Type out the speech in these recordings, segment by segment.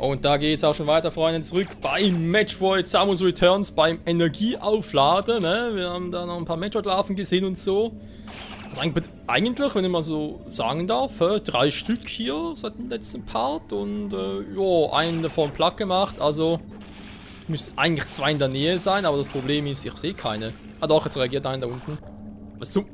Und da geht es auch schon weiter, Freunde, zurück bei Metroid Samus Returns beim Energieaufladen. Ne? Wir haben da noch ein paar Metroid-Larven gesehen und so. Also eigentlich, wenn ich mal so sagen darf, 3 Stück hier seit dem letzten Part. Und ja, einen davon platt gemacht. Also müsste eigentlich 2 in der Nähe sein, aber das Problem ist, ich sehe keine. Ah doch, jetzt reagiert einer da unten. Was zum...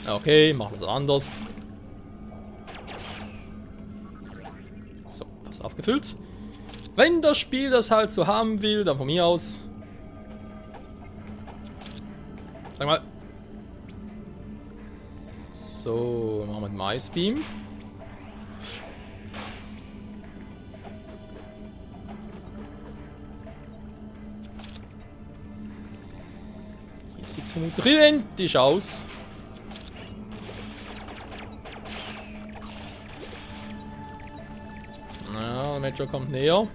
Okay, machen wir es anders. So, fast aufgefüllt. Wenn das Spiel das halt so haben will, dann von mir aus. Sag mal. So, machen wir den Mais Beam. Hier sieht es vermutlich identisch aus. Ja, der Metro kommt näher.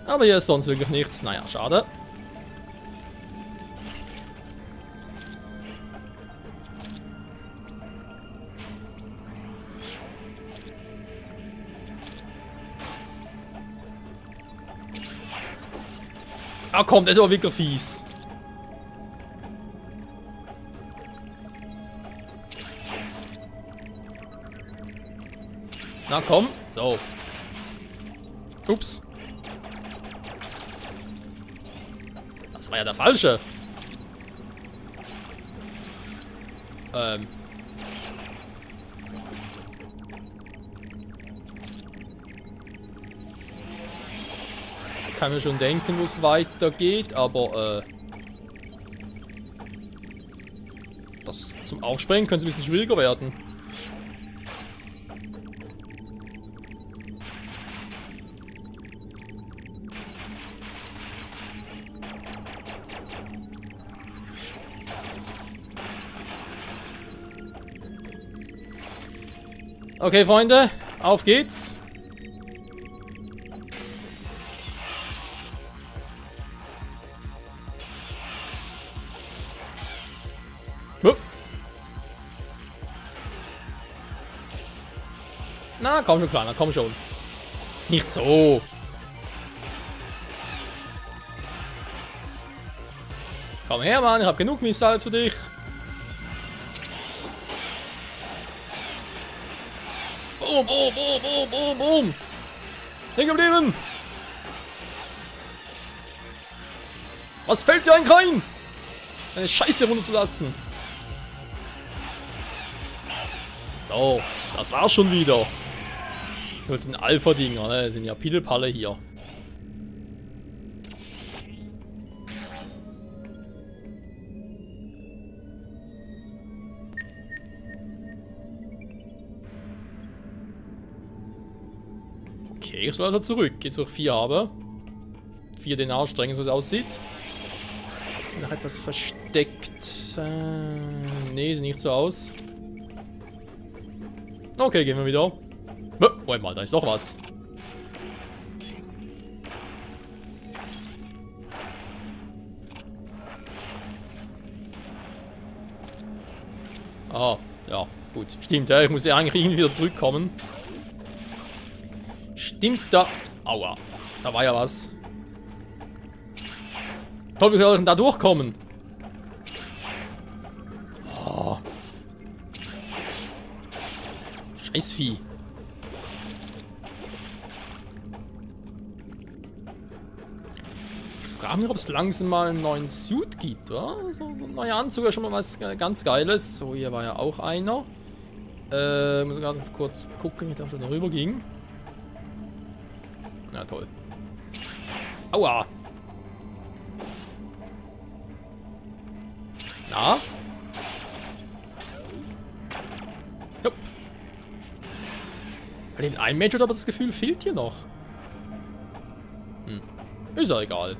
Aber hier ist sonst wirklich nichts. Naja, schade. Ah komm, das ist aber wirklich fies. Na komm, so. Ups. Das war ja der falsche. Ich kann mir schon denken, wo es weitergeht, aber das zum Aufspringen könnte es ein bisschen schwieriger werden. Okay, Freunde, auf geht's. Na, komm schon, Kleiner, komm schon. Nicht so. Komm her, Mann, ich hab genug Missiles für dich. Boom, boom, boom, boom, boom, boom. Stehen geblieben. Was fällt dir eigentlich rein? Eine Scheiße runterzulassen. So, das war's schon wieder. Das sind Alpha-Dinger, ne? Das sind ja Pillepalle hier. Okay, ich soll also zurück. Jetzt noch 4 habe. 4 Dinarstränge, so es aussieht. Noch etwas versteckt. Nee, sieht nicht so aus. Okay, gehen wir wieder. Moment mal, da ist noch was. Ah, ja, gut. Stimmt, ja, ich muss ja eigentlich irgendwie wieder zurückkommen. Stimmt da. Aua. Da war ja was. Toll, wie soll ich denn da durchkommen? Oh. Scheißvieh. Ich frage mich, ob es langsam mal einen neuen Suit gibt, oder? So ein neuer Anzug ist schon mal was ganz Geiles. So, hier war ja auch einer. Muss ganz kurz gucken, wie da schon rüber ging. Na toll. Aua! Na? Jupp. Bei den einen Major aber das Gefühl, fehlt hier noch. Ist ja egal.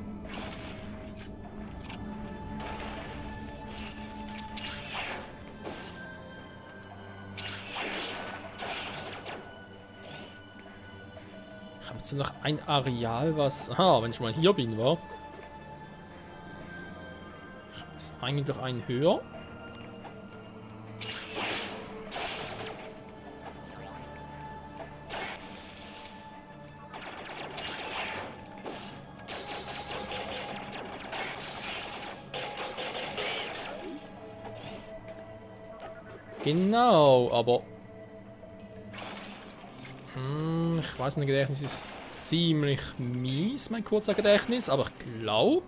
Ich habe jetzt noch ein Areal, was... Aha, wenn ich mal hier bin, war. Ist eigentlich ein höher. Genau, aber... ich weiß, mein Gedächtnis ist ziemlich mies, mein kurzer Gedächtnis, aber ich glaube...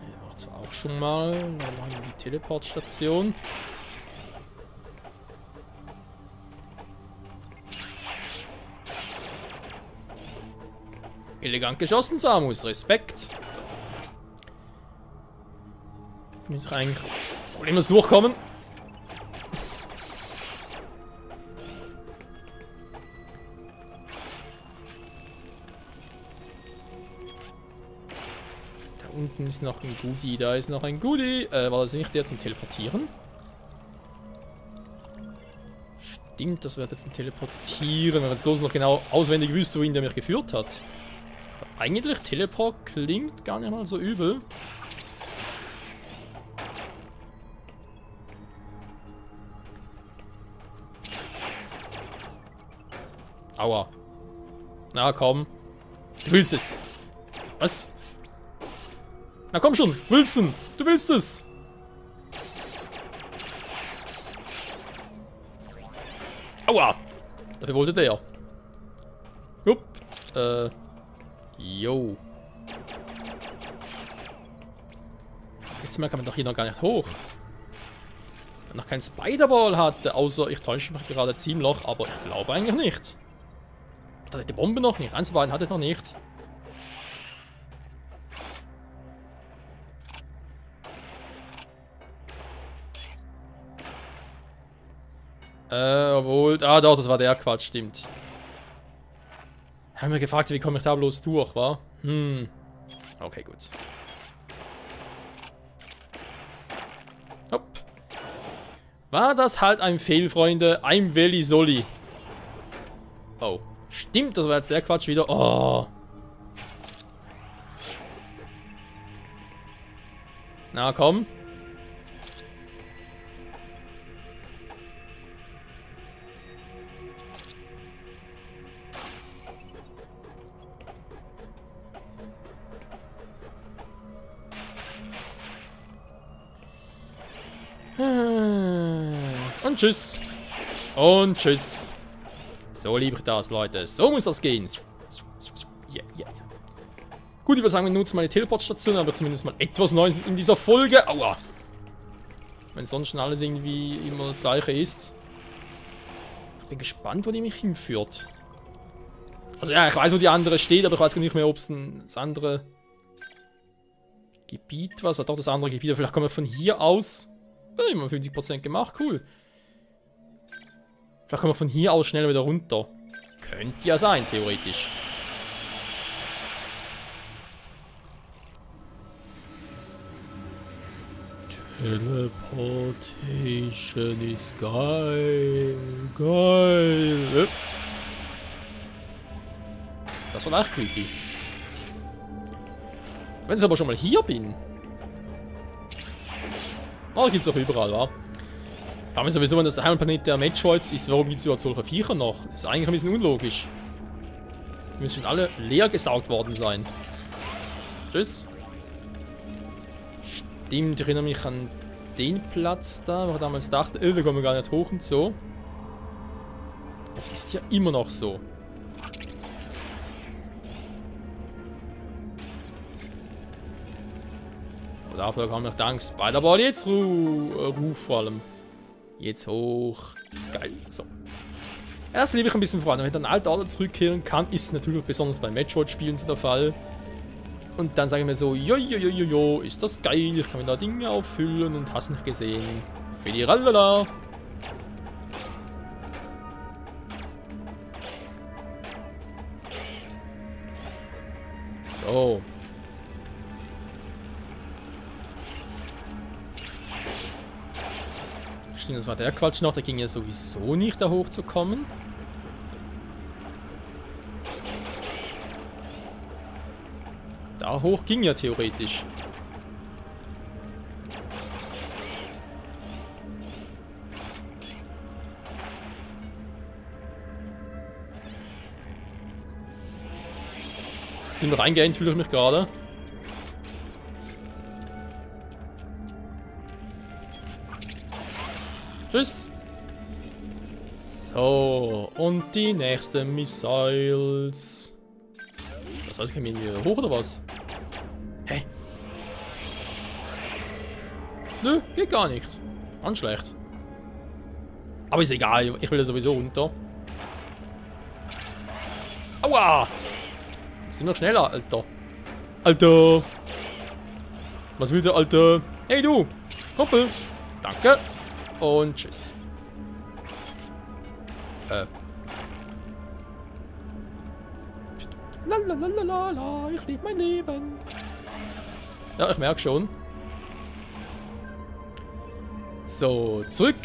Ja, war zwar auch schon mal, dann machen wir die Teleportstation. Elegant geschossen, Samus. Respekt. So. Muss ich eigentlich problemlos durchkommen. Da unten ist noch ein Goodie. Da ist noch ein Goodie. War das nicht der zum Teleportieren? Stimmt, das wird jetzt ein Teleportieren. Wenn man jetzt bloß noch genau auswendig wüsste, wohin der mich geführt hat. Eigentlich, Teleport klingt gar nicht mal so übel. Aua. Na komm. Du willst es. Was? Na komm schon, Wilson. Du willst es. Aua. Dafür wollte der. Jupp. Jo. Jetzt mal kann man doch hier noch gar nicht hoch. Wenn noch kein Spiderball hatte, außer ich täusche mich gerade ziemlich, aber ich glaube eigentlich nicht. Da hatte die Bombe noch nicht. Eins beiden hatte ich noch nicht. Obwohl. Ah, doch, das war der Quatsch, stimmt. Haben wir gefragt, wie komme ich da bloß durch, wa? Okay, gut. Hopp. War das halt ein Fail, Freunde? Ein Welli Soli. Oh. Stimmt, das war jetzt der Quatsch wieder. Oh. Na komm. Und tschüss. Und tschüss. So liebe ich das, Leute. So muss das gehen. Yeah, yeah. Gut, ich würde sagen, wir nutzen mal die Teleportstation, aber zumindest mal etwas Neues in dieser Folge. Aua. Wenn sonst schon alles irgendwie immer das gleiche ist. Ich bin gespannt, wo die mich hinführt. Also ja, ich weiß, wo die andere steht, aber ich weiß gar nicht mehr, ob es das andere Gebiet war. Es war doch das andere Gebiet. Vielleicht kommen wir von hier aus. Ja, immer 50% gemacht, cool. Vielleicht kommen wir von hier aus schneller wieder runter. Könnte ja sein, theoretisch. Teleportation ist geil. Geil. Das war echt creepy. Wenn ich aber schon mal hier bin. Oh, gibt es doch überall, wa? Aber wir sowieso, wenn das der Heimatplanet der Metroids ist, warum gibt es überhaupt solche Viecher noch? Das ist eigentlich ein bisschen unlogisch. Die müssen schon alle leer gesaugt worden sein. Tschüss. Stimmt, ich erinnere mich an den Platz da, wo ich damals dachte, da kommen wir gar nicht hoch und so. Das ist ja immer noch so. Dafür haben wir dank Spiderball jetzt Ruf vor allem. Jetzt hoch. Geil. So. Ja, das liebe ich ein bisschen vor allem. Wenn ich dann alter Orte zurückkehren kann, ist natürlich besonders bei Metroid-Spielen so der Fall. Und dann sage ich mir so, jo, ist das geil. Ich kann mir da Dinge auffüllen und hast nicht gesehen. Fidirallala. So. Stimmt, das war der Quatsch noch. Da ging ja sowieso nicht, da hochzukommen. Da hoch ging ja theoretisch. Sind wir reingehend, fühle ich mich gerade. Tschüss. So, und die nächsten Missiles. Das heißt, ich kann wieder hoch oder was? Hä? Nö, geht gar nicht. Ganz schlecht. Aber ist egal, ich will ja sowieso runter. Aua! Sind wir schneller, Alter. Alter! Was will der Alter? Hey du! Kumpel! Danke! Und tschüss. Lalalala, ich liebe mein Leben. Ja, ich merke schon. So, zurück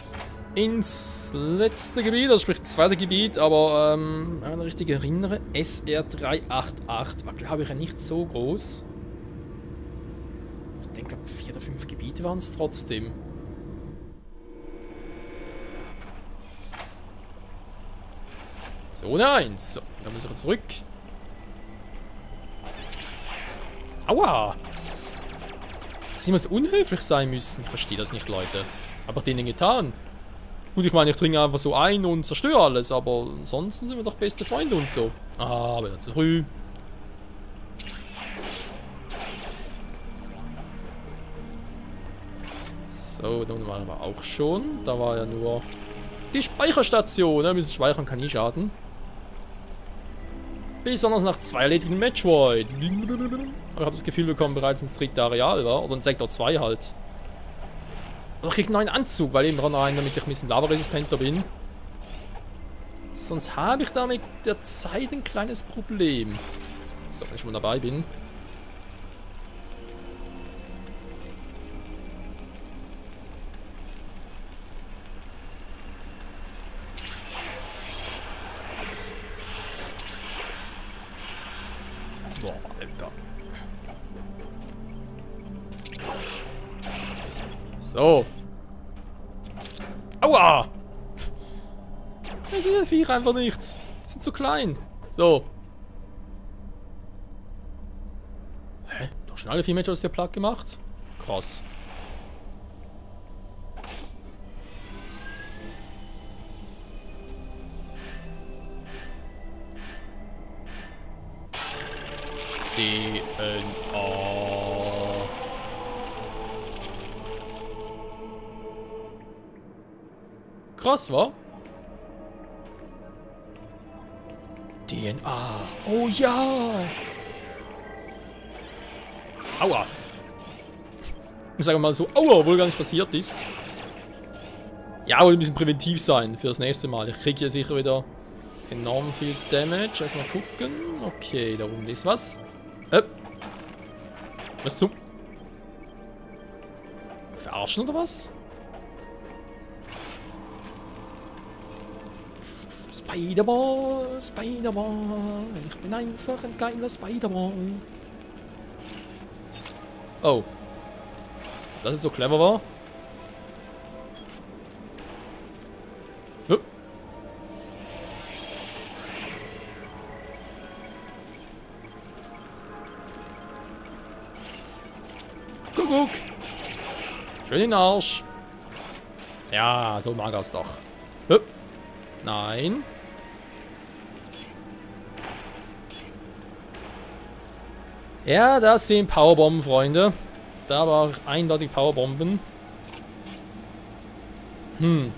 ins letzte Gebiet, also sprich das zweite Gebiet, aber wenn ich mich richtig erinnere, SR388 war, glaube ich, ja nicht so groß. Ich denke, 4 oder 5 Gebiete waren es trotzdem. Zone 1. So, dann müssen wir zurück. Aua! Dass sie muss unhöflich sein müssen. Ich verstehe das nicht, Leute. Aber denen getan. Gut, ich meine, ich dringe einfach so ein und zerstöre alles, aber ansonsten sind wir doch beste Freunde und so. Ah, wieder zu früh. So, dann waren wir auch schon. Da war ja nur die Speicherstation. Ne? Müssen speichern, kann nie schaden. Besonders nach 2 erledigten Metroid. Aber ich habe das Gefühl, wir kommen bereits ins 3. Areal, war? Oder in Sektor 2 halt. Aber ich kriege einen neuen Anzug, weil eben rein, damit ich ein bisschen lavaresistenter bin. Sonst habe ich da mit der Zeit ein kleines Problem. So, wenn ich schon mal dabei bin. Boah, Alter. So. Aua! Das sind ja Viecher einfach nichts. Die sind zu klein. So. Hä? Doch schon alle 4 Matches hier platt gemacht? Krass. DNA. Krass, wa? DNA. Oh ja! Aua! Ich sage mal so, aua, obwohl gar nicht passiert ist. Ja, wollte ein bisschen präventiv sein für das nächste Mal. Ich kriege hier sicher wieder enorm viel Damage. Erstmal gucken. Okay, da unten ist was. Was zum... Verarschen oder was? Spider-Ball, Spider-Ball. Ich bin einfach ein kleiner Spider-Ball. Oh. Das ist so clever war. Kuckuck. Schön in den Arsch. Ja, so mag er es doch. Nein. Ja, das sind Powerbomben, Freunde. Da war eindeutig Powerbomben. Spielen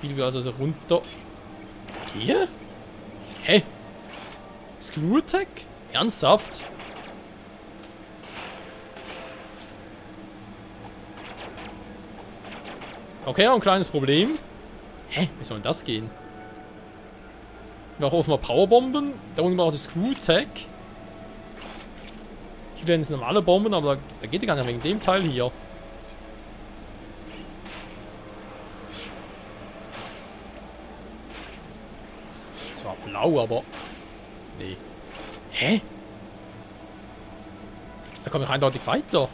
wir also so runter. Hier? Hä? Screw Attack? Ernsthaft? Okay, ein kleines Problem. Hä? Wie soll denn das gehen? Wir machen offenbar Powerbomben. Da unten war auch das Screw Attack. Ich will jetzt normale Bomben, aber da geht ja gar nicht wegen dem Teil hier. Das ist zwar blau, aber... Nee. Hä? Da komme ich eindeutig weiter.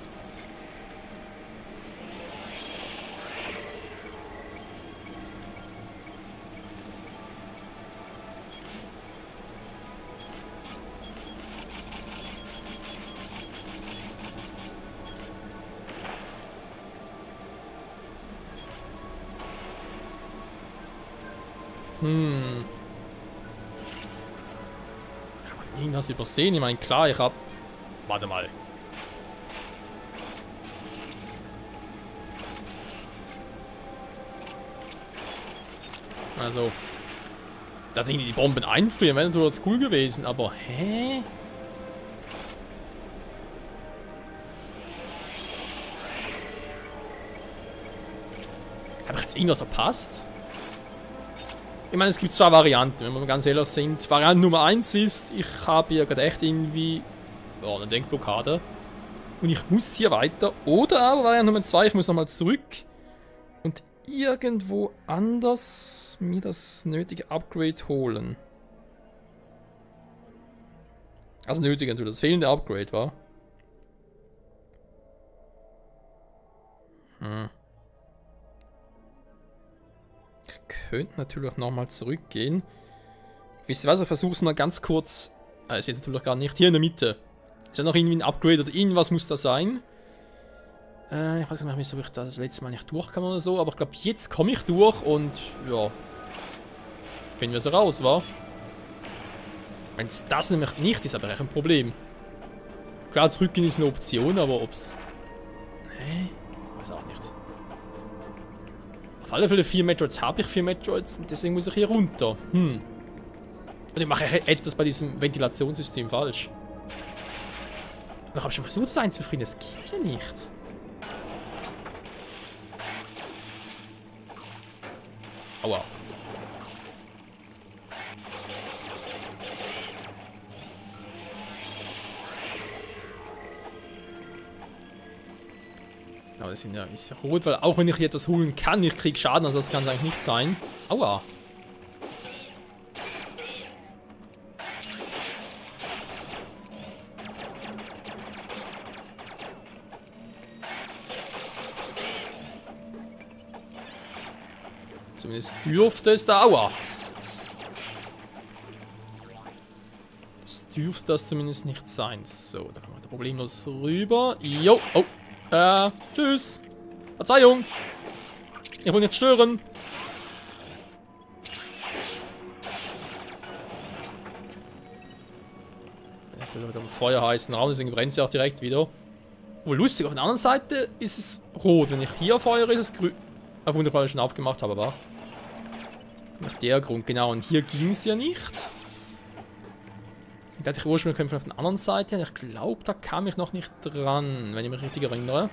Kann man irgendwas übersehen? Ich meine, klar, ich hab... Warte mal. Also... Da irgendwie die Bomben einfrieren, wäre natürlich cool gewesen, aber... Hä? Habe ich jetzt irgendwas verpasst? Ich meine, es gibt zwei Varianten, wenn wir ganz ehrlich sind. Variante Nummer 1 ist, ich habe hier gerade echt irgendwie eine Denkblockade. Und ich muss hier weiter. Oder aber Variante Nummer 2, ich muss nochmal zurück. Und irgendwo anders mir das nötige Upgrade holen. Also nötig natürlich, das fehlende Upgrade war. Ich könnte natürlich nochmal zurückgehen. Wisst ihr was, ich versuche es mal ganz kurz. Ist jetzt natürlich gar nicht. Hier in der Mitte. Ist ja noch irgendwie ein Upgrade oder irgendwas muss da sein. Ich weiß gar nicht, ob ich das letzte Mal nicht durchkam oder so, aber ich glaube, jetzt komme ich durch und ja. Finden wir es raus, wa? Wenn es das nämlich nicht ist, aber echt ein Problem. Klar, zurückgehen ist eine Option, aber ob's. Nee, weiß auch nicht. Auf alle Fälle 4 Metroids habe ich 4 Metroids und deswegen muss ich hier runter. Und ich mache etwas bei diesem Ventilationssystem falsch. Ich habe schon versucht, es einzufrieren, es geht ja nicht. Aua. Aber das ist ja rot, weil auch wenn ich hier etwas holen kann, ich kriege Schaden, also das kann es eigentlich nicht sein. Aua. Zumindest dürfte es da. Aua. Das dürfte das zumindest nicht sein. So, da kommen wir da problemlos rüber. Jo. Oh. Tschüss. Verzeihung. Ich will nicht stören. Ich will wieder Feuer heißen Raum, deswegen brennt sie auch direkt wieder. Oh, lustig, auf der anderen Seite ist es rot. Wenn ich hier feuere, ist es grün. Wunderbar, weil ich schon aufgemacht habe, aber. Nach der Grund, genau. Und hier ging es ja nicht. Da hatte ich ursprünglich von der anderen Seite. Ich glaube, da kam ich noch nicht dran, wenn ich mich richtig erinnere.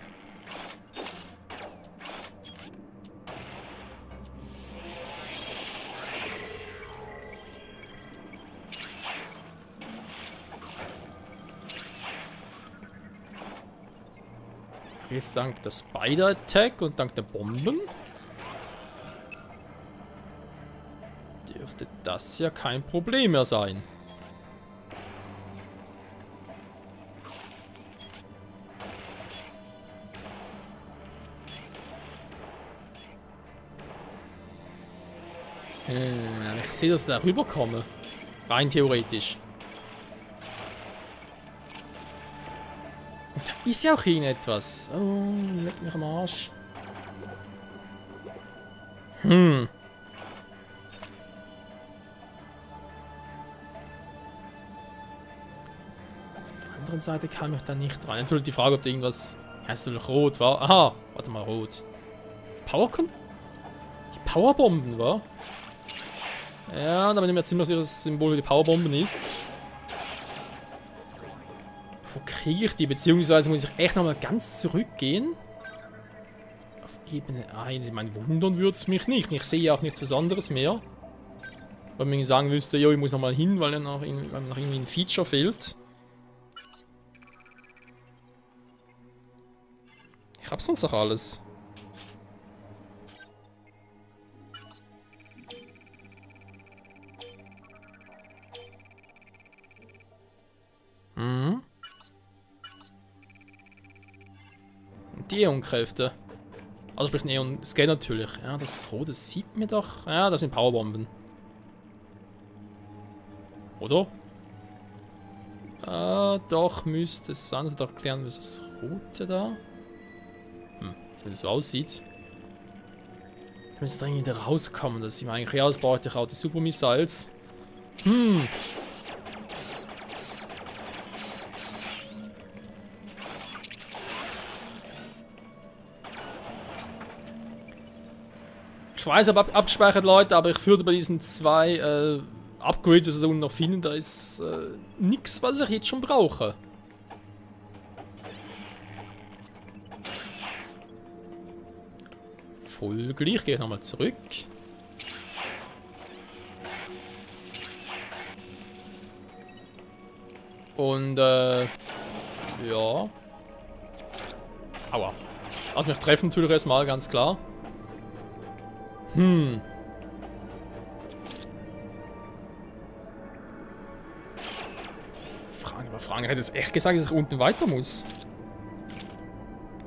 Jetzt dank der Spider-Attack und dank der Bomben dürfte das ja kein Problem mehr sein. Ich sehe, dass ich da rüberkomme. Rein theoretisch. Und da ist ja auch irgendetwas. Oh, leck mich am Arsch. Auf der anderen Seite kam ich da nicht rein. Natürlich die Frage, ob da irgendwas... Heißt natürlich rot war. Aha, warte mal, rot. Die Powerbomben, war? Ja, da bin ich mir ziemlich sicher, dass das Symbol für die Powerbomben ist. Wo kriege ich die? Beziehungsweise muss ich echt nochmal ganz zurückgehen. Auf Ebene 1. Ich meine, wundern würde es mich nicht. Ich sehe ja auch nichts Besonderes mehr. Wenn man sagen wüsste, jo, ich muss nochmal hin, weil mir noch irgendwie ein Feature fehlt. hab's sonst noch alles. Mhm. Und die Eon-Kräfte. Also sprich Neon-Scan natürlich. Ja, das Rote sieht mir doch. Ja, das sind Powerbomben. Oder? Doch, müsste es sein. Also erklären, was das Rote da. Wenn es so aussieht. Da müsste dringend wieder rauskommen. Das sieht man eigentlich aus. Braucht ich auch die Super Missiles. Ich weiß, aber abgespeichert, Leute, aber ich würde bei diesen zwei Upgrades, die wir da unten noch finden, da ist nichts, was ich jetzt schon brauche. Folglich, ich gehe nochmal zurück. Und, ja. Aua. Also mich treffen natürlich erstmal, ganz klar. Frank hätte es echt gesagt, dass ich unten weiter muss.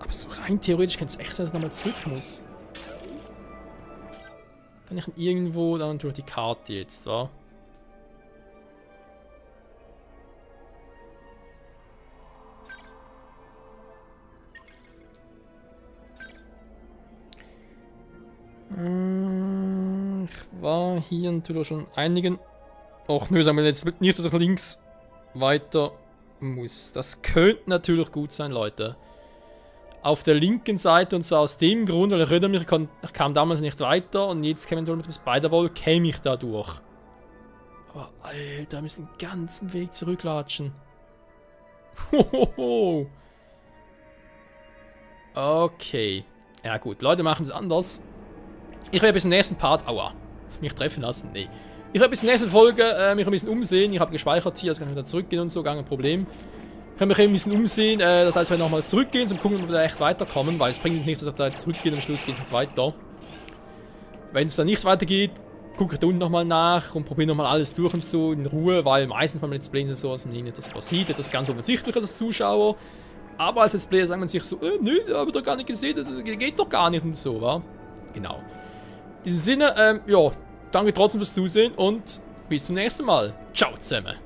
Aber so rein theoretisch könnte es echt sein, dass ich nochmal zurück muss. Kann ich irgendwo dann durch die Karte jetzt, wa? Ich war hier natürlich schon einigen. Och nö, sagen wir jetzt nicht, dass ich links weiter muss. Das könnte natürlich gut sein, Leute. Auf der linken Seite, und zwar aus dem Grund, weil ich erinnere mich, ich kam damals nicht weiter und jetzt käme ich mit dem Spider-Wall, käme ich da durch. Aber Alter, wir müssen den ganzen Weg zurücklatschen. Hohoho. Okay. Ja gut, Leute machen es anders. Ich werde bis zum nächsten Part, aua, mich treffen lassen, nee. Ich werde bis zur nächsten Folge mich ein bisschen umsehen. Ich habe gespeichert hier, also kann ich wieder zurückgehen und so, gar kein Problem. Ich kann mich ein bisschen umsehen, das heißt, wir nochmal zurückgehen, zum gucken, ob wir da echt weiterkommen, weil es bringt jetzt nichts, dass ich da jetzt zurückgehe und am Schluss geht es nicht weiter. Wenn es dann nicht weitergeht, gucke ich da unten nochmal nach und probiere nochmal alles durch und so in Ruhe, weil meistens beim Let's Play ist es so, dass man nicht das passiert, das ist ganz offensichtlich als Zuschauer. Aber als Let's Player sagt man sich so, nö, hab ich doch gar nicht gesehen, das geht doch gar nicht und so, wa? Genau. In diesem Sinne, ja, danke trotzdem fürs Zusehen und bis zum nächsten Mal. Ciao zusammen.